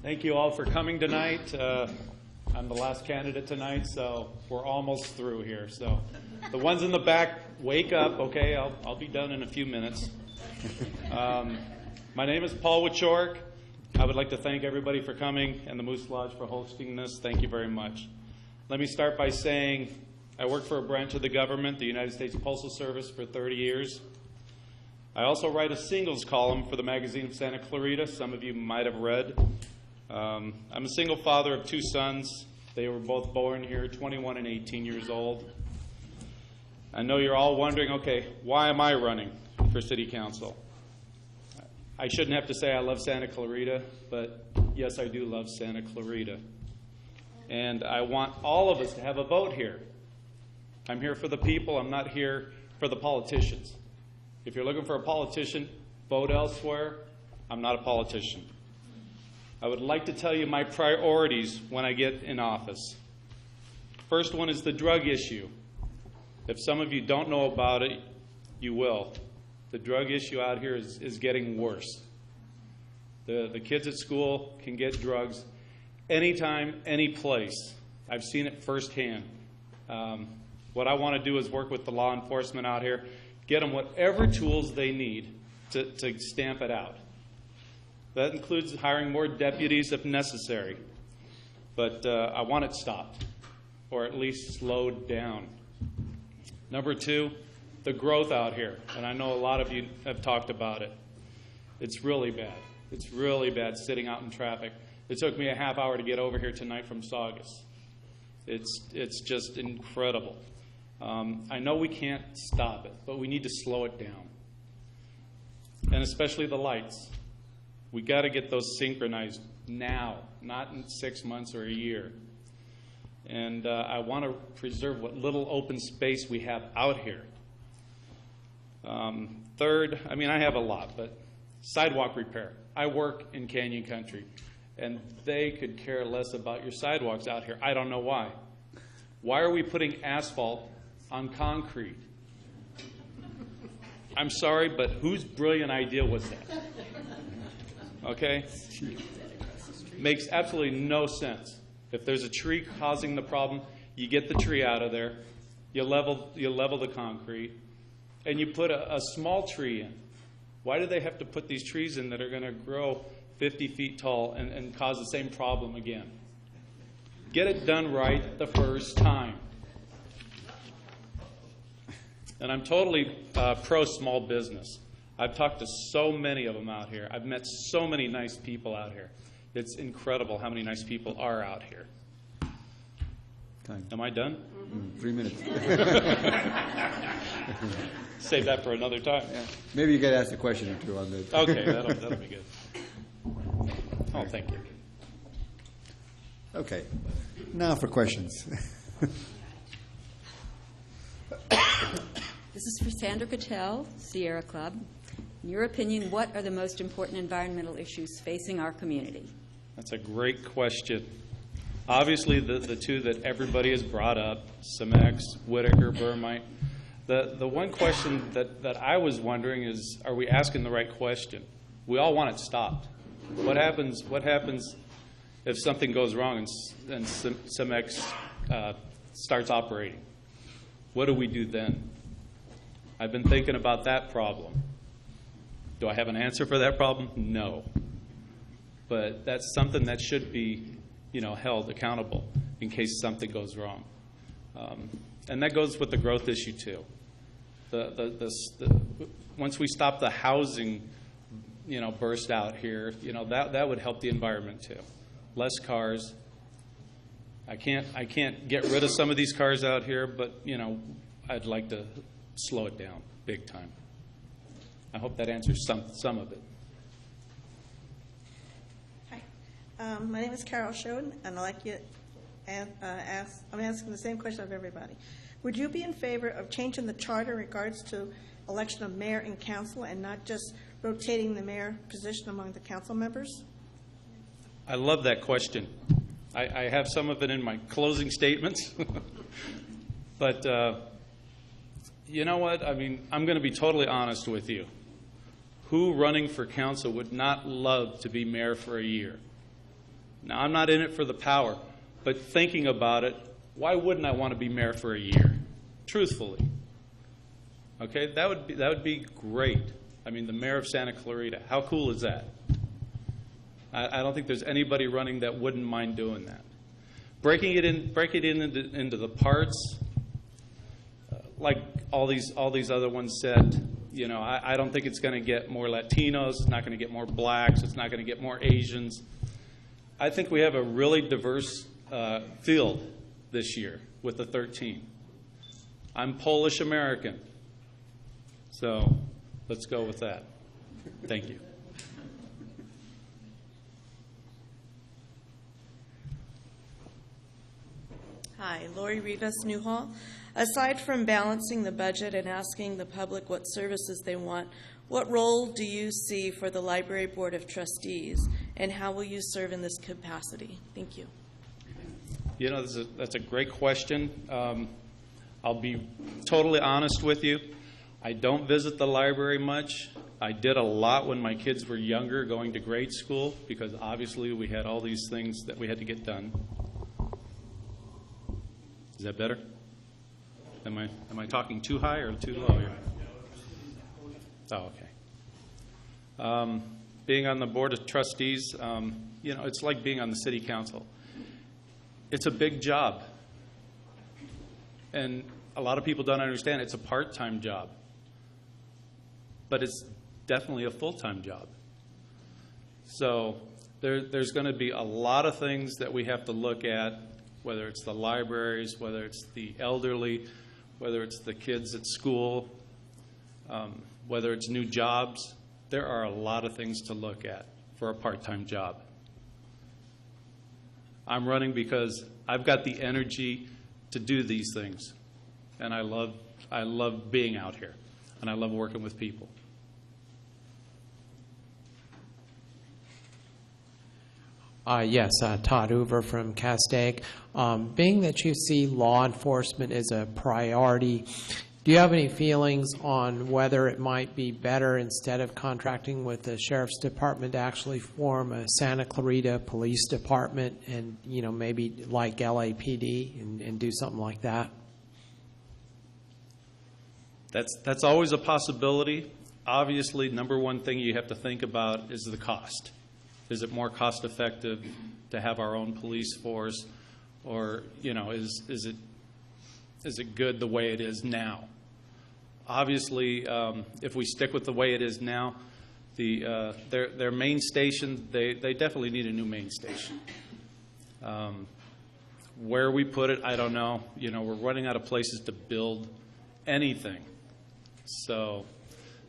Thank you all for coming tonight. I'm the last candidate tonight, so we're almost through here. So the ones in the back, wake up, okay? I'll be done in a few minutes. My name is Paul Wieczorek. I would like to thank everybody for coming and the Moose Lodge for hosting this. Thank you very much. Let me start by saying I work for a branch of the government, the United States Postal Service, for 30 years. I also write a singles column for the magazine of Santa Clarita. Some of you might have read. I'm a single father of two sons. They were both born here, 21 and 18 years old. I know you're all wondering, okay, why am I running for city council? I shouldn't have to say I love Santa Clarita, but yes, I do love Santa Clarita. And I want all of us to have a vote here. I'm here for the people. I'm not here for the politicians. If you're looking for a politician, vote elsewhere. I'm not a politician. I would like to tell you my priorities when I get in office. First one is the drug issue. If some of you don't know about it, you will. The drug issue out here is getting worse. The kids at school can get drugs anytime, any place. I've seen it firsthand. What I want to do is work with the law enforcement out here, get them whatever tools they need to stamp it out. That includes hiring more deputies if necessary. But I want it stopped, or at least slowed down. Number two, the growth out here. And I know a lot of you have talked about it. It's really bad. It's really bad sitting out in traffic. It took me a half hour to get over here tonight from Saugus. It's just incredible. I know we can't stop it, but we need to slow it down. And especially the lights. We got to get those synchronized now, not in 6 months or a year. And I want to preserve what little open space we have out here. Third, I mean, I have a lot, but sidewalk repair. I work in Canyon Country, and they could care less about your sidewalks out here. I don't know why. Why are we putting asphalt on concrete? I'm sorry, but whose brilliant idea was that? Okay? Makes absolutely no sense. If there's a tree causing the problem, you get the tree out of there, you level the concrete, and you put a small tree in. Why do they have to put these trees in that are going to grow 50 feet tall and cause the same problem again? Get it done right the first time. And I'm totally pro small business. I've talked to so many of them out here. I've met so many nice people out here. It's incredible how many nice people are out here. Time. Am I done? 3 minutes. Save that for another time. Yeah. Maybe you could ask a question or two on that. Okay, that'll be good. Oh, thank you. Okay. Now for questions. This is for Sandra Cattell, Sierra Club. In your opinion, what are the most important environmental issues facing our community? That's a great question. Obviously, the two that everybody has brought up, CCAC, Whitaker, Burmite. The one question that I was wondering is, are we asking the right question? We all want it stopped. What happens if something goes wrong and CCAC starts operating? What do we do then? I've been thinking about that problem. Do I have an answer for that problem? No. But that's something that should be, held accountable in case something goes wrong. And that goes with the growth issue too. Once we stop the housing, burst out here, that would help the environment too. Less cars. I can't get rid of some of these cars out here, but I'd like to slow it down big time. I hope that answers some of it. Hi, my name is Carol Schoen, and I'd like you to I'm asking the same question of everybody. Would you be in favor of changing the charter in regards to election of mayor and council and not just rotating the mayor position among the council members? I love that question. I have some of it in my closing statements. But you know what? I mean, I'm going to be totally honest with you. Who running for council would not love to be mayor for a year? Now, I'm not in it for the power, but thinking about it, why wouldn't I want to be mayor for a year? Truthfully. Okay, that would be great. I mean, the mayor of Santa Clarita, how cool is that? I don't think there's anybody running that wouldn't mind doing that. Breaking it into the parts, like all these other ones said. You know, I don't think it's going to get more Latinos. It's not going to get more blacks. It's not going to get more Asians. I think we have a really diverse field this year with the 13. I'm Polish American, so let's go with that. Thank you. Hi, Lori Rivas, Newhall. Aside from balancing the budget and asking the public what services they want, what role do you see for the Library Board of Trustees, and how will you serve in this capacity? Thank you. You know, that's a great question. I'll be totally honest with you. I don't visit the library much. I did a lot when my kids were younger, going to grade school, because obviously we had all these things that we had to get done. Is that better? Am I talking too high or too low here? Oh, okay. Being on the Board of Trustees, you know, it's like being on the City Council. It's a big job. And a lot of people don't understand it's a part-time job. But it's definitely a full-time job. So there's going to be a lot of things that we have to look at, whether it's the libraries, whether it's the elderly, whether it's the kids at school, whether it's new jobs. There are a lot of things to look at for a part-time job. I'm running because I've got the energy to do these things, and I love being out here, and I love working with people. Yes, Todd Hoover from Castaic. Being that you see law enforcement as a priority, do you have any feelings on whether it might be better, instead of contracting with the Sheriff's Department, to actually form a Santa Clarita Police Department and, you know, maybe like LAPD and do something like that? That's always a possibility. Obviously, number one thing you have to think about is the cost. Is it more cost effective to have our own police force, or, you know, is it good the way it is now? Obviously, if we stick with the way it is now, their main station, they definitely need a new main station. Where we put it, I don't know. You know, we're running out of places to build anything. So,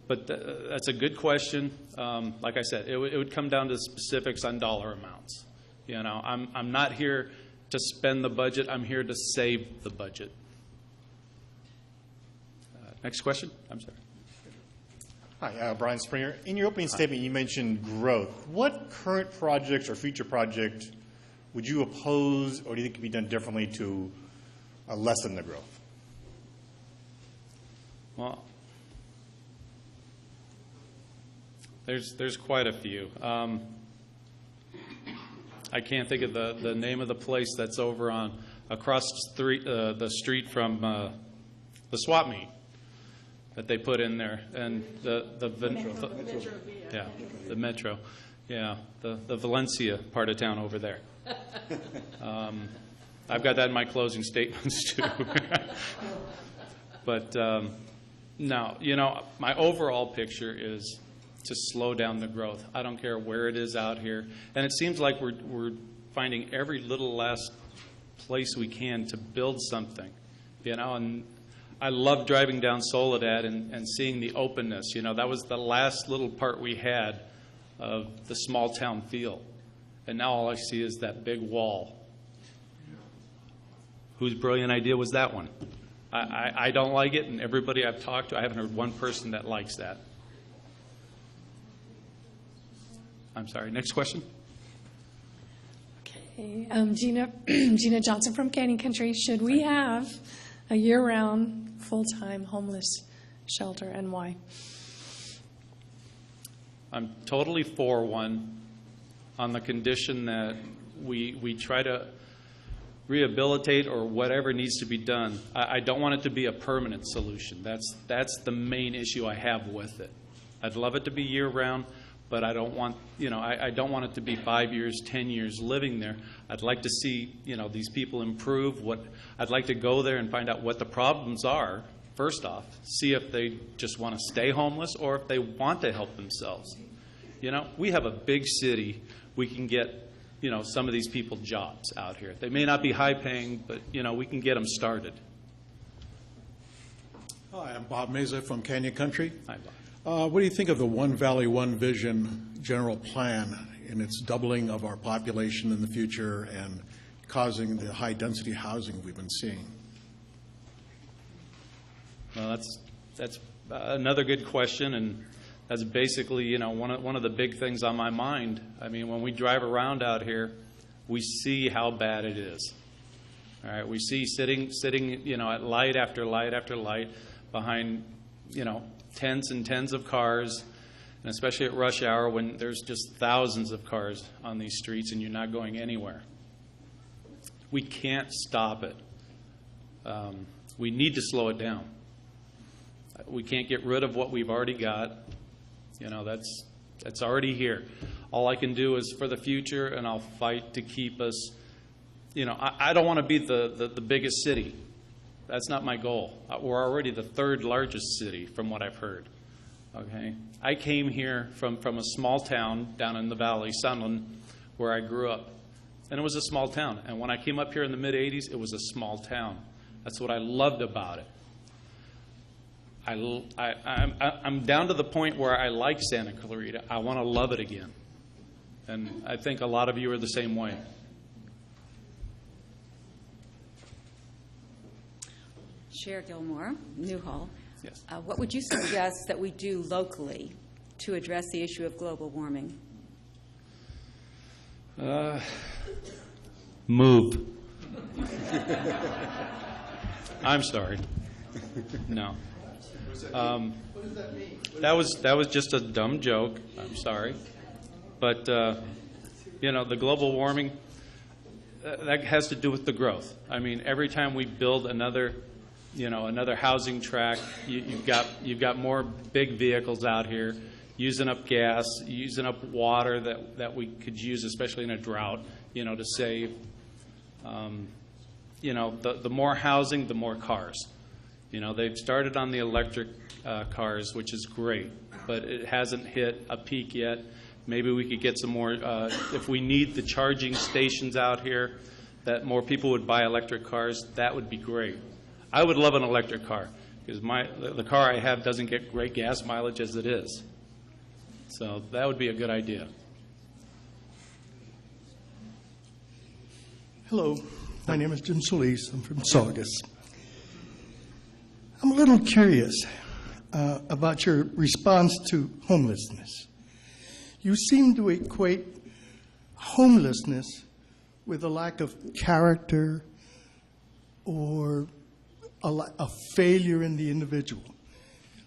but that's a good question. Like I said, it would come down to specifics on dollar amounts. You know, I'm not here to spend the budget. I'm here to save the budget. Next question. I'm sorry. Hi, Brian Springer. In your opening statement, you mentioned growth. What current projects or future project would you oppose, or do you think could be done differently to lessen the growth? Well, there's quite a few. I can't think of the name of the place that's over on across the street from the swap meet that they put in there, and the Metro, the Valencia part of town over there. I've got that in my closing statements too. But no, you know, my overall picture is to slow down the growth. I don't care where it is out here, and it seems like we're finding every little last place we can to build something, you know. And I love driving down Soledad and seeing the openness. You know, that was the last little part we had of the small town feel, and now all I see is that big wall. Whose brilliant idea was that one? I don't like it, and everybody I've talked to, I haven't heard one person that likes that. I'm sorry, next question? Okay, Gina Johnson from Canyon Country. Should we have a year-round, full-time homeless shelter, and why? I'm totally for one, on the condition that we try to rehabilitate or whatever needs to be done. I don't want it to be a permanent solution. That's the main issue I have with it. I'd love it to be year-round, but I don't want, I don't want it to be 5 years, 10 years living there. I'd like to see, these people improve. I'd like to go there and find out what the problems are, first off, see if they just want to stay homeless or if they want to help themselves. We have a big city. We can get, some of these people jobs out here. They may not be high-paying, but, we can get them started. Hi, I'm Bob Meza from Canyon Country. Hi, Bob. What do you think of the One Valley, One Vision general plan and its doubling of our population in the future and causing the high-density housing we've been seeing? Well, that's another good question, and that's basically, one of the big things on my mind. I mean, when we drive around out here, we see how bad it is. All right, we see sitting, at light after light after light behind, tens and tens of cars, and especially at rush hour when there's just thousands of cars on these streets and you're not going anywhere. We can't stop it. We need to slow it down. We can't get rid of what we've already got. That's already here. All I can do is for the future, and I'll fight to keep us. I don't want to be the biggest city. That's not my goal. We're already the third largest city from what I've heard. Okay, I came here from a small town down in the valley, Sunland, where I grew up. And it was a small town. And when I came up here in the mid-'80s, it was a small town. That's what I loved about it. I'm down to the point where I like Santa Clarita. I want to love it again. And I think a lot of you are the same way. Chair Gilmore, Newhall. Yes. What would you suggest that we do locally to address the issue of global warming? Move. I'm sorry. No. What does that mean? That was just a dumb joke. I'm sorry. But, the global warming, that has to do with the growth. I mean, every time we build another housing tract, you've got more big vehicles out here using up gas, using up water that we could use, especially in a drought, to save. The more housing, the more cars. They've started on the electric cars, which is great, but it hasn't hit a peak yet. Maybe we could get some more, if we need the charging stations out here, that more people would buy electric cars, that would be great. I would love an electric car, because the car I have doesn't get great gas mileage as it is. So that would be a good idea. Hello, my name is Jim Solis. I'm from Saugus. I'm a little curious about your response to homelessness. You seem to equate homelessness with a lack of character or a failure in the individual.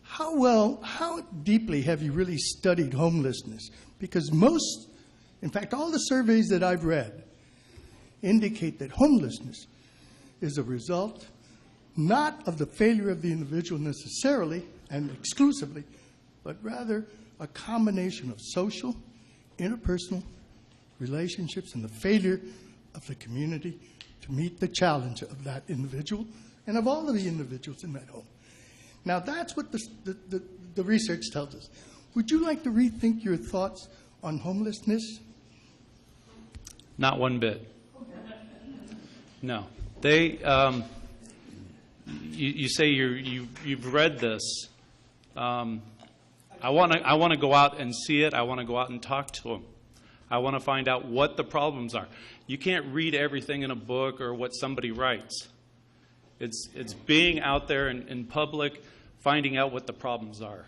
How deeply have you really studied homelessness? Because in fact, all the surveys that I've read indicate that homelessness is a result not of the failure of the individual necessarily and exclusively, but rather a combination of social, interpersonal relationships and the failure of the community to meet the challenge of that individual and of all of the individuals in that home. Now, that's what the research tells us. Would you like to rethink your thoughts on homelessness? Not one bit. No. They, you say you've read this. I want to go out and see it. I want to go out and talk to them. I want to find out what the problems are. You can't read everything in a book or what somebody writes. It's being out there in public, finding out what the problems are.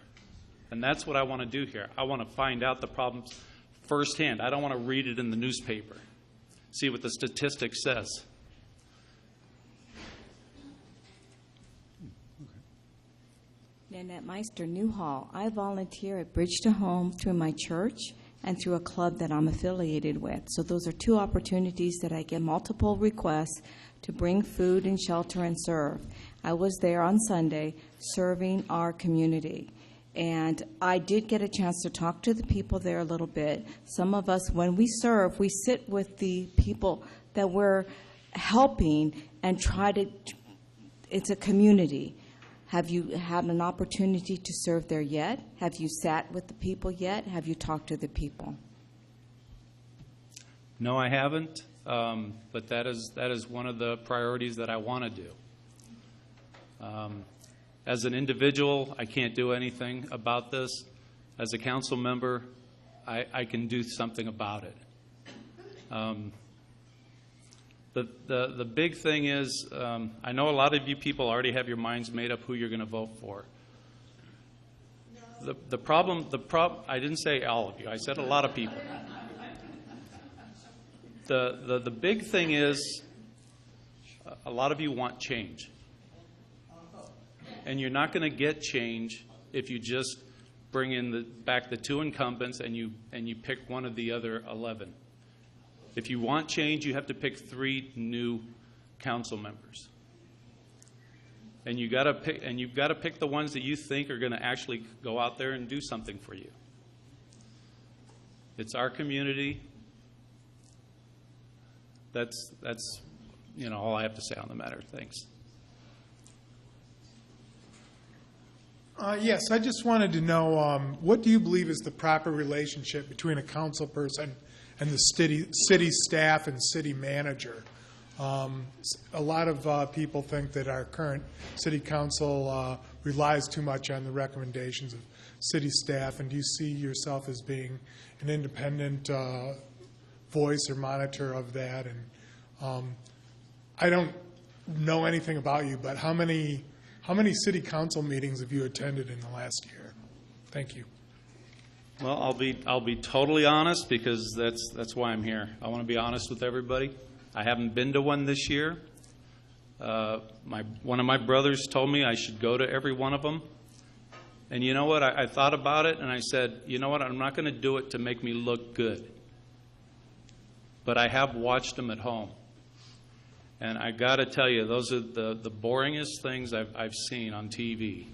And that's what I want to do here. I want to find out the problems firsthand. I don't want to read it in the newspaper, see what the statistics says. Nanette Meister, Newhall. I volunteer at Bridge to Home through my church, and through a club that I'm affiliated with. So those are two opportunities that I get multiple requests to bring food and shelter and serve. I was there on Sunday serving our community. And I did get a chance to talk to the people there a little bit. Some of us, when we serve, we sit with the people that we're helping and try to, it's a community. Have you had an opportunity to serve there yet? Have you sat with the people yet? Have you talked to the people? No, I haven't, but that is one of the priorities that I want to do. As an individual, I can't do anything about this. As a council member, I can do something about it. The big thing is, I know a lot of you people already have your minds made up who you're going to vote for. The problem, I didn't say all of you, I said a lot of people. The big thing is, a lot of you want change. And you're not going to get change if you just bring in back the two incumbents and you pick one of the other 11. If you want change, you have to pick 3 new council members. And you've got to pick the ones that you think are going to actually go out there and do something for you. It's our community. That's all I have to say on the matter. Thanks. Yes, I just wanted to know, what do you believe is the proper relationship between a council person and the city staff and city manager? A lot of people think that our current city council relies too much on the recommendations of city staff, and do you see yourself as being an independent voice or monitor of that? And I don't know anything about you, but how many city council meetings have you attended in the last year? Thank you. Well, I'll be totally honest, because that's why I'm here. I want to be honest with everybody. I haven't been to one this year. One of my brothers told me I should go to every one of them. And you know what? I thought about it, and I said, you know what? I'm not going to do it to make me look good. But I have watched them at home. And I got to tell you, those are the boringest things I've seen on TV.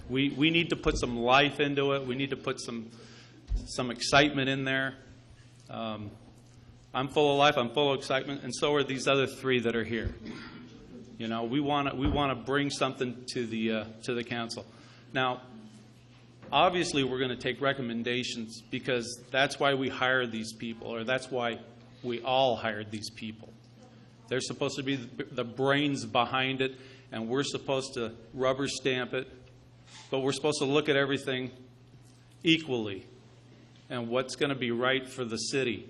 We need to put some life into it. We need to put some excitement in there. I'm full of life. I'm full of excitement, and so are these other 3 that are here. You know, we want to bring something to the council. Now, obviously, we're going to take recommendations, because that's why we hire these people, or that's why we all hired these people. They're supposed to be the brains behind it, and we're supposed to rubber stamp it, but we're supposed to look at everything equally and what's going to be right for the city.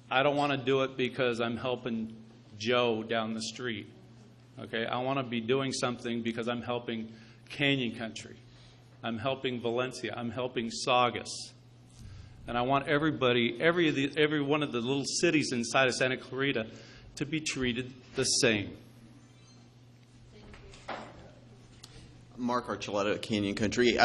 I don't want to do it because I'm helping Joe down the street. Okay, I want to be doing something because I'm helping Canyon Country. I'm helping Valencia. I'm helping Saugus. And I want everybody, every one of the little cities inside of Santa Clarita to be treated the same. Mark Archuleta, Canyon Country.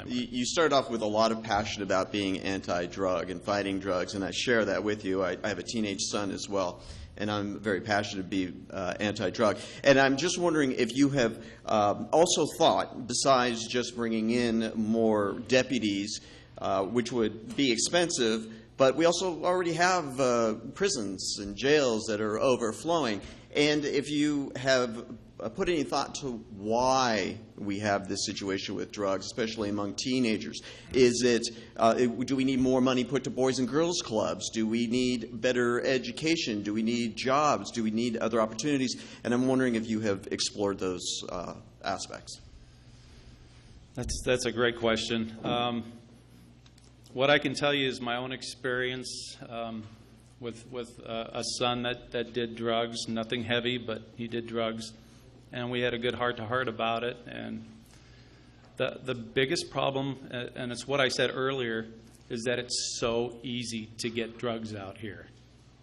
You started off with a lot of passion about being anti-drug and fighting drugs, and I share that with you. I have a teenage son as well, and I'm very passionate to be anti-drug. And I'm just wondering if you have also thought, besides just bringing in more deputies, which would be expensive, but we also already have prisons and jails that are overflowing. And if you have put any thought to why we have this situation with drugs, especially among teenagers? Is it, do we need more money put to boys and girls clubs? Do we need better education? Do we need jobs? Do we need other opportunities? And I'm wondering if you have explored those aspects. That's a great question. What I can tell you is my own experience with a son that did drugs, nothing heavy, but he did drugs. And we had a good heart-to-heart about it. And the biggest problem, and it's what I said earlier, is that it's so easy to get drugs out here.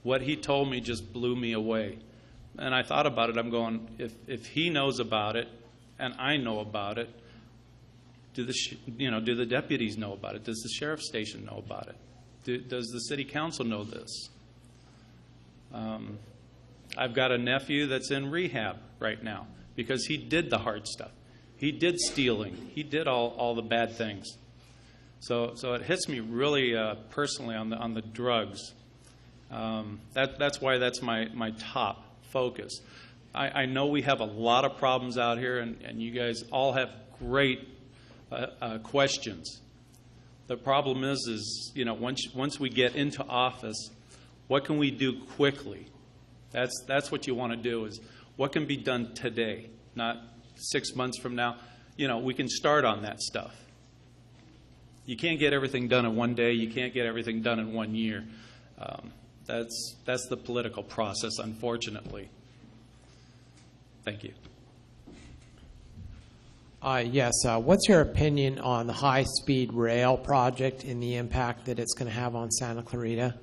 What he told me just blew me away. And I thought about it. I'm going, if he knows about it and I know about it, Do the deputies know about it? Does the sheriff's station know about it? Does the city council know this? I've got a nephew that's in rehab right now because he did the hard stuff. He did stealing. He did all the bad things. So it hits me really personally on the drugs. That's why that's my top focus. I know we have a lot of problems out here, and you guys all have great questions. The problem is once we get into office, what can we do quickly? That's what you want to do, is what can be done today, not 6 months from now. We can start on that stuff. You can't get everything done in one day. You can't get everything done in 1 year. That's the political process, unfortunately. Thank you. Yes. What's your opinion on the high-speed rail project and the impact that it's going to have on Santa Clarita?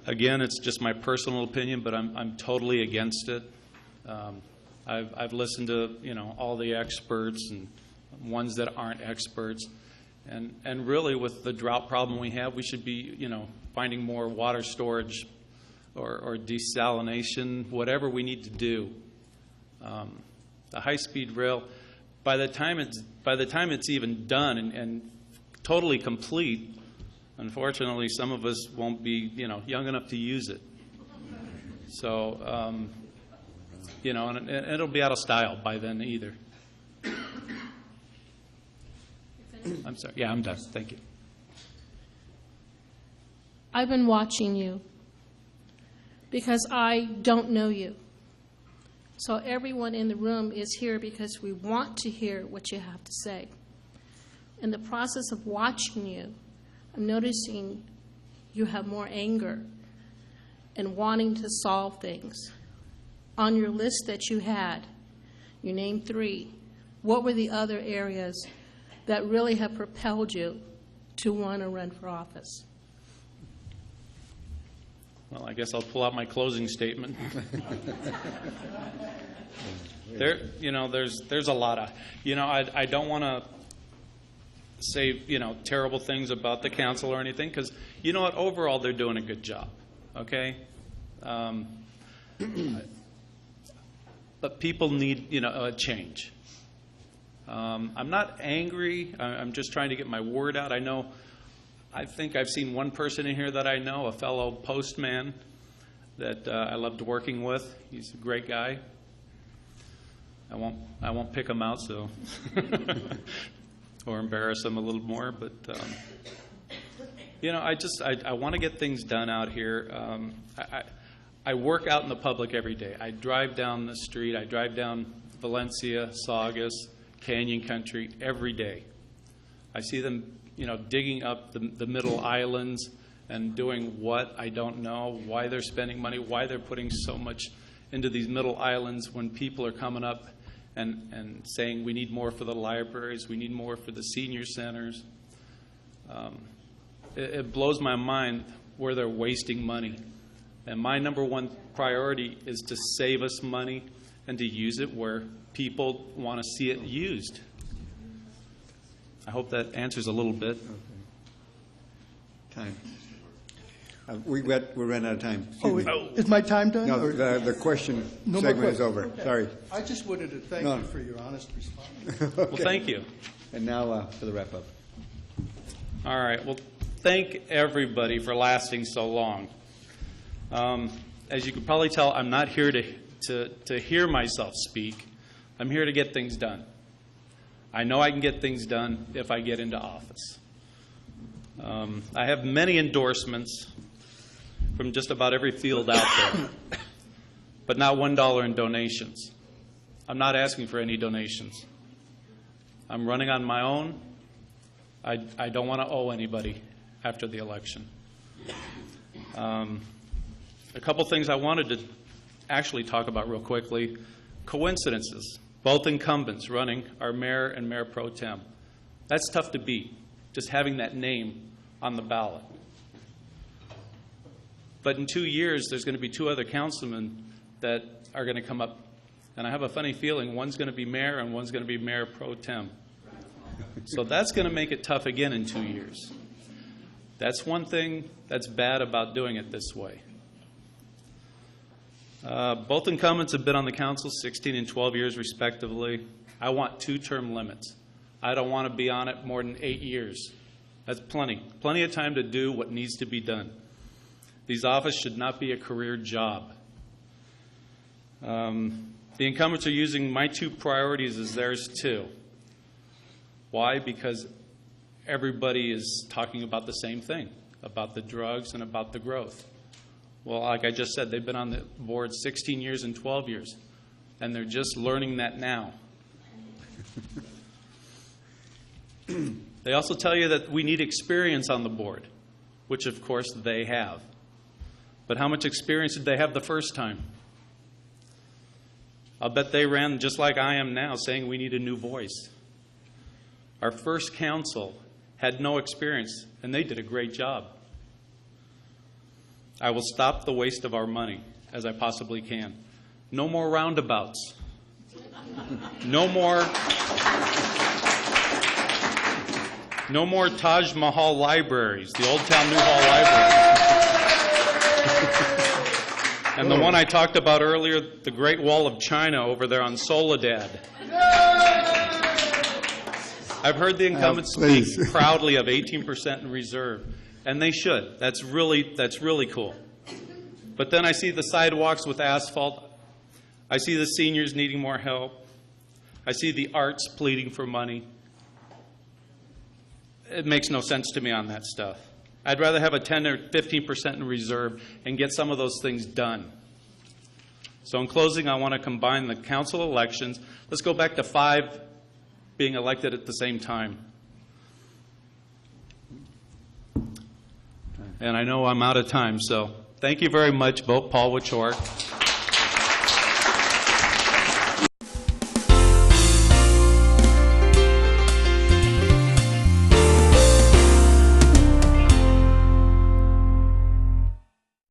Again, it's just my personal opinion, but I'm totally against it. I've listened to all the experts and ones that aren't experts, and really with the drought problem we have, we should be finding more water storage or desalination, whatever we need to do. The high-speed rail, by the time it's even done and totally complete, unfortunately, some of us won't be young enough to use it. So and it'll be out of style by then either. I'm sorry. Yeah, I'm done. Thank you. I've been watching you because I don't know you. So everyone in the room is here because we want to hear what you have to say. In the process of watching you, I'm noticing you have more anger and wanting to solve things. On your list that you had, you named 3. What were the other areas that really have propelled you to want to run for office? Well, I guess I'll pull out my closing statement. There's a lot of, I don't want to say, terrible things about the council or anything, because you know what, overall they're doing a good job, okay? But people need, a change. I'm not angry. I'm just trying to get my word out. I think I've seen one person in here that I know, a fellow postman that I loved working with. He's a great guy. I won't pick him out, so or embarrass him a little more. But I want to get things done out here. I work out in the public every day. I drive down the street. I drive down Valencia, Saugus, Canyon Country every day. I see them, digging up the middle islands and doing what, I don't know, why they're spending money, why they're putting so much into these middle islands when people are coming up and saying we need more for the libraries, we need more for the senior centers. It blows my mind where they're wasting money. And my number one priority is to save us money and to use it where people want to see it used. I hope that answers a little bit. Time. We ran out of time. Excuse me. Is my time done? No, or- the question No more segment is questions. over. Okay. Sorry. I just wanted to thank No. you for your honest response. Okay. Well, thank you. And now for the wrap-up. All right. Well, thank everybody for lasting so long. As you can probably tell, I'm not here to hear myself speak. I'm here to get things done. I know I can get things done if I get into office. I have many endorsements from just about every field out there, but not $1 in donations. I'm not asking for any donations. I'm running on my own. I don't want to owe anybody after the election. A couple things I wanted to actually talk about real quickly. Coincidences. Both incumbents running are mayor and mayor pro tem. That's tough to beat, just having that name on the ballot. But in 2 years, there's going to be 2 other councilmen that are going to come up And I have a funny feeling one's going to be mayor and one's going to be mayor pro tem. So that's going to make it tough again in 2 years. That's one thing that's bad about doing it this way. Both incumbents have been on the council 16 and 12 years respectively. I want 2-term limits. I don't want to be on it more than 8 years. That's plenty. Plenty of time to do what needs to be done. These offices should not be a career job. The incumbents are using my 2 priorities as theirs too. Why? Because everybody is talking about the same thing, about the drugs and about the growth. Well, like I just said, they've been on the board 16 years and 12 years, and they're just learning that now. They also tell you that we need experience on the board, which of course they have. But how much experience did they have the first time? I'll bet they ran just like I am now, saying we need a new voice. Our first council had no experience, and they did a great job. I will stop the waste of our money as I possibly can. No more roundabouts. No more Taj Mahal libraries, the Old Town New Hall library. And the one I talked about earlier, the Great Wall of China over there on Soledad. I've heard the incumbents speak proudly of 18% in reserve, and they should. That's really cool. But then I see the sidewalks with asphalt. I see the seniors needing more help. I see the arts pleading for money. It makes no sense to me on that stuff. I'd rather have a 10 or 15% in reserve and get some of those things done. So in closing, I want to combine the council elections. Let's go back to 5 being elected at the same time. And I know I'm out of time, so thank you very much. Vote Paul Wieczorek.